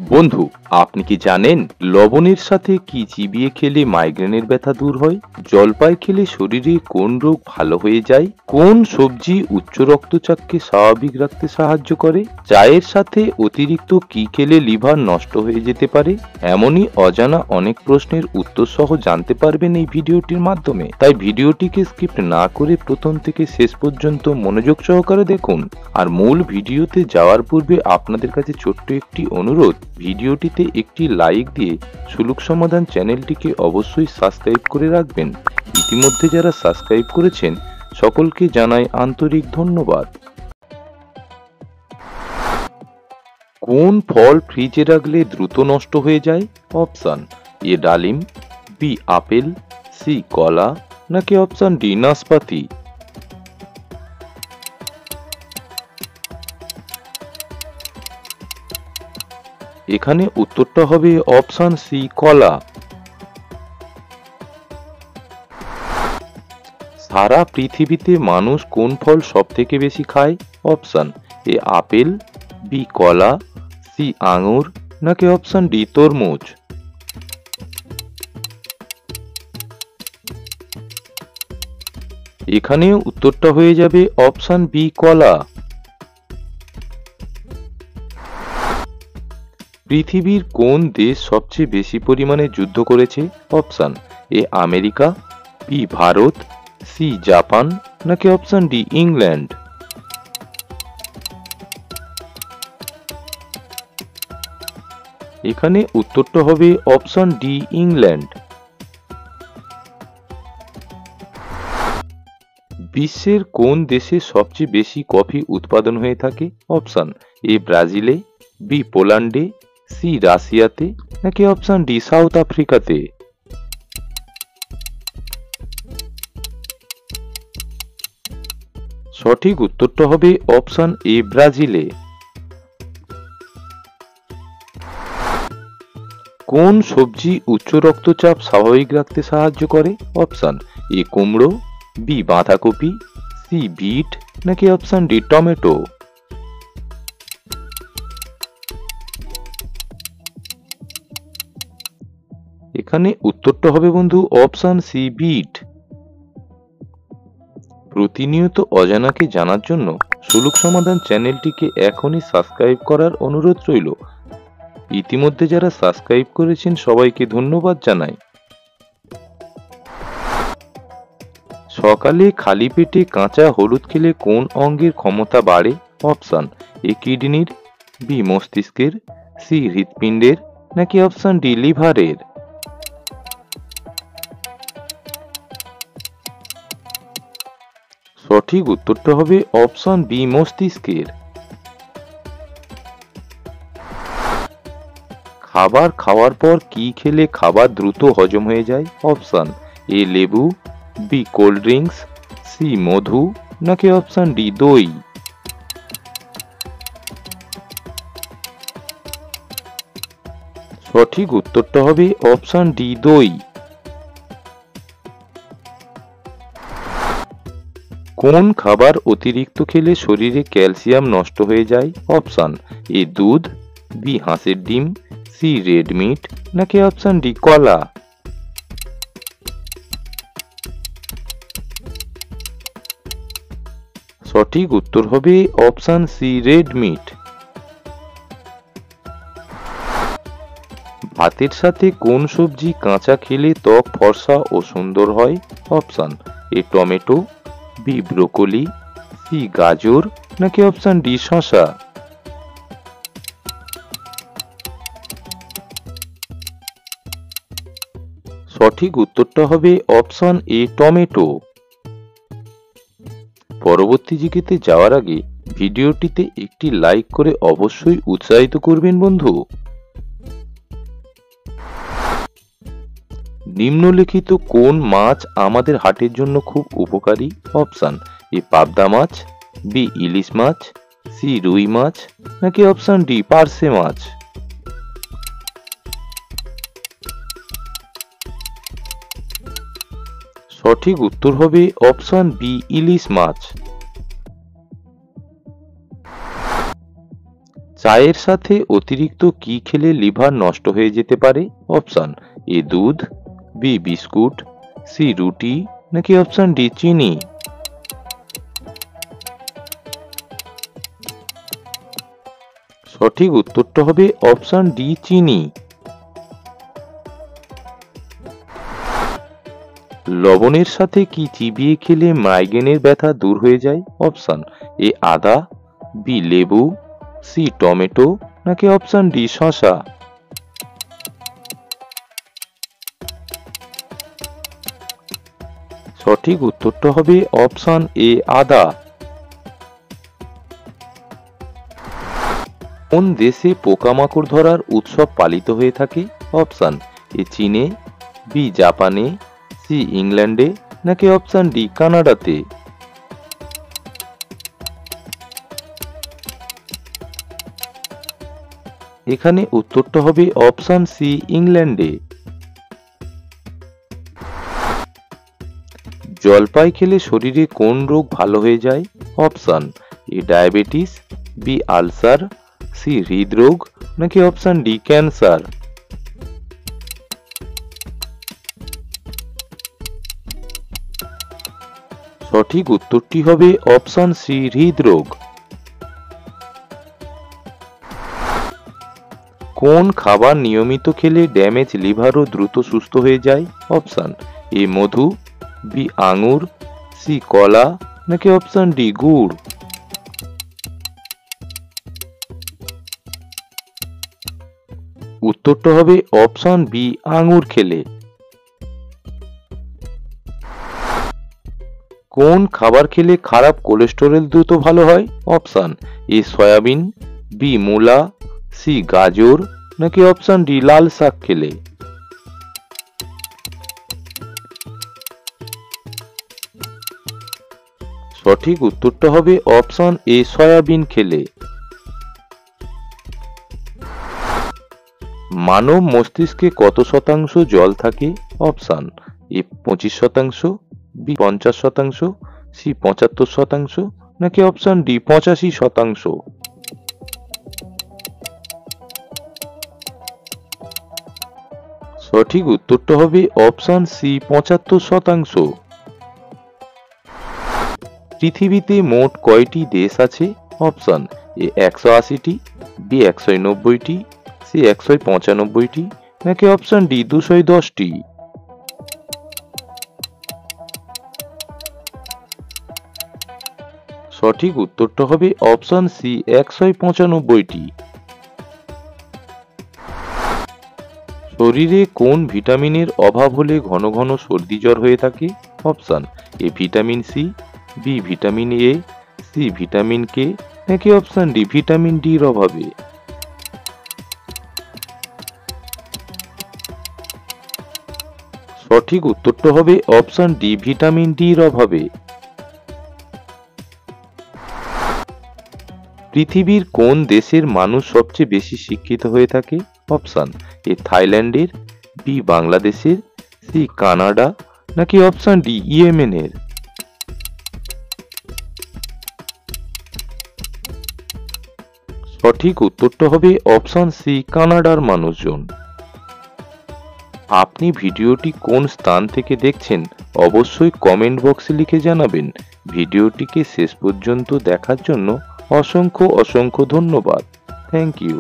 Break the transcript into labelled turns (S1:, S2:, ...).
S1: বন্ধু, আপনি কি জানেন লবণের সাথে কি চিবিয়ে খেলে মাইগ্রেনের ব্যথা দূর হয়? জলপাই খেলে শরীরে কোন রোগ ভালো হয়ে যায়? কোন সবজি উচ্চ রক্তচাপকে স্বাভাবিক রাখতে সাহায্য করে? চায়ের সাথে অতিরিক্ত কি খেলে লিভার নষ্ট হয়ে যেতে পারে? এমনই অজানা অনেক প্রশ্নের উত্তর সহ জানতে পারবেন এই ভিডিওটির মাধ্যমে। তাই ভিডিওটিকে স্কিপ না করে প্রথম থেকে শেষ পর্যন্ত মনোযোগ সহকারে দেখুন। আর মূল ভিডিওতে যাওয়ার পূর্বে আপনাদের কাছে ছোট্ট একটি অনুরোধ, ভিডিওটিতে একটি লাইক দিয়ে সুলুক সমাধান চ্যানেলটিকে অবশ্যই সাবস্ক্রাইব করে রাখবেন। ইতিমধ্যে যারা সাবস্ক্রাইব করেছেন সকলকে জানাই আন্তরিক ধন্যবাদ। কোন ফল ফ্রিজে রাখলে দ্রুত নষ্ট হয়ে যায়? অপশন এ ডালিম, বি আপেল, সি কলা, নাকি অপশন ডি নাশপাতি? এখানে উত্তরটা হবে অপশন সি কলা। সারা পৃথিবীতে মানুষ কোন ফল সব থেকে বেশি খায়? অপশন এ আপেল, বি কলা, সি আঙুর, নাকি অপশন ডি তরমুজ? এখানে উত্তরটা হয়ে যাবে অপশন বি কলা। পৃথিবীর কোন দেশ সবচেয়ে বেশি পরিমাণে যুদ্ধ করেছে? Option A America, B Bharat, C Japan, নাকি অপশন ডি ইংল্যান্ড? এখানে উত্তরটা হবে অপশন ডি ইংল্যান্ড। বিশ্বের কোন দেশে সবচেয়ে বেশি কফি উৎপাদন হয়ে থাকে? অপশন এ ব্রাজিলে, বি পোল্যান্ডে, সি রাশিয়াতে, নাকি অপশন ডি সাউথ আফ্রিকাতে? সঠিক উত্তরটা হবে অপশন এ ব্রাজিলে। কোন সবজি উচ্চ রক্তচাপ স্বাভাবিক রাখতে সাহায্য করে? অপশন এ কুমড়ো, বি বাঁধাকপি, সি বিট, নাকি অপশন ডি টমেটো? এখানে উত্তরটা হবে বন্ধু অপশন সি বিট। প্রতিনিয়ত অজানাকে জানার জন্য সুলুক সমাধান চ্যানেলটিকে এখনই সাবস্ক্রাইব করার অনুরোধ রইল। ইতিমধ্যে যারা সাবস্ক্রাইব করেছেন সবাইকে ধন্যবাদ জানাই। সকালে খালি পেটে কাঁচা হলুদ খেলে কোন অঙ্গের ক্ষমতা বাড়ে? অপশন এ কিডনির, বি মস্তিষ্কের, সি হৃৎপিণ্ডের, নাকি অপশন ডি লিভারের? সঠিক উত্তরটা হবে অপশন বি মস্তিষ্কের। খাবার খাওয়ার পর কি খেলে খাবার দ্রুত হজম হয়ে যায়? অপশন এ লেবু, বি কোল্ড ড্রিঙ্কস, সি মধু, নাকি অপশন ডি দই? সঠিক উত্তরটা হবে অপশন ডি দই। কোন খাবার অতিরিক্ত খেলে শরীরে ক্যালসিয়াম নষ্ট হয়ে যায়? অপশন এ দুধ, বি হাঁসের ডিম, সি রেড মিট, নাকি অপশন ডি কলা? সঠিক উত্তর হবে অপশন সি রেড মিট। ভাতের সাথে কোন সবজি কাঁচা খেলে ত্বক ফর্সা ও সুন্দর হয়? Option A tomato, B broccoli, C গাজর, নাকি অপশন ডি শসা? সঠিক উত্তরটা হবে অপশন এ টমেটো। পরবর্তী জিকেতে যাওয়ার আগে ভিডিওটিতে একটি লাইক করে অবশ্যই উৎসাহিত করবেন বন্ধু। নিম্নলিখিত কোন মাছ আমাদের হার্টের জন্য খুব উপকারী? অপশন এ পাবদা মাছ, বি ইলিশ মাছ, সি রুই মাছ, নাকি অপশন ডি পার্সে মাছ? সঠিক উত্তর হবে অপশন বি ইলিশ মাছ। চায়ের সাথে অতিরিক্ত কি খেলে লিভার নষ্ট হয়ে যেতে পারে? অপশন এ দুধ, বি বিস্কুট, সি রুটি, নাকি অপশন ডি চিনি। সঠিক উত্তরটা হবে অপশন ডি চিনি। লবণের সাথে কি চিবিয়ে খেলে মাইগ্রেনের ব্যথা দূর হয়ে যায়? অপশন এ আদা, বি লেবু, সি টমেটো, নাকি অপশন ডি শসা। সঠিক উত্তরটা হবে অপশন এ আদা। কোন দেশে পোকামাকড় ধরার উৎসব পালিত হয়ে থাকে? অপশন এ চীনে, বি জাপানে, সি ইংল্যান্ডে, নাকি অপশন ডি কানাডাতে। এখানে উত্তরটা হবে অপশন সি ইংল্যান্ডে। জলপাই খেলে শরীরে কোন রোগ ভালো হয়ে যায়? Option A diabetes, B ulcer, C হৃদরোগ, নাকি অপশন ডি ক্যান্সার। সঠিক উত্তরটি হবে অপশন সি হৃদরোগ। কোন খাবার নিয়মিত খেলে ড্যামেজ লিভারও দ্রুত সুস্থ হয়ে যায়? অপশন এ মধু, বি আঙুর, সি কলা, নাকি অপশন ডি গুড়। উত্তরটা হবে অপশন বি আঙুর খেলে। কোন খাবার খেলে খারাপ কোলেস্টেরল দ্রুত ভালো হয়? অপশন এ সয়াবিন, বি মূলা, সি গাজর, নাকি অপশন ডি লাল শাক খেলে। সঠিক উত্তরটা হবে অপশন এ সয়াবিন খেলে। মানব মস্তিষ্কে কত শতাংশ জল থাকে? অপশন এ 25%, বি 50%, সি 75%, নাকি অপশন ডি 85%। সঠিক উত্তরটা হবে অপশন সি 75%। পৃথিবীতে মোট কয়টি দেশ আছে? অপশন এ 180টি, বি 190টি, সি 195টি, নাকি অপশন ডি 210টি। সঠিক উত্তরটা হবে অপশন সি 195টি। শরীরে কোন ভিটামিনের অভাব হলে ঘন ঘন সর্দি জ্বর হয়ে থাকে? Option A vitamin C, B vitamin A, C vitamin K, নাকি অপশন ডি ভিটামিন ডির অভাবে। সঠিক উত্তরটা হবে অপশন ডি ভিটামিন ডির অভাবে। পৃথিবীর কোন দেশের মানুষ সবচেয়ে বেশি শিক্ষিত হয়ে থাকে? অপশন এ থাইল্যান্ডের, বি বাংলাদেশের, সি কানাডা, নাকি অপশন ডি ইয়েমেনের। সঠিক উত্তরটা হবে অপশন সি কানাডার মানুষজন। আপনি ভিডিওটি কোন স্থান থেকে দেখছেন অবশ্যই কমেন্ট বক্সে লিখে জানাবেন। ভিডিওটিকে শেষ পর্যন্ত দেখার জন্য অসংখ্য অসংখ্য ধন্যবাদ। Thank you.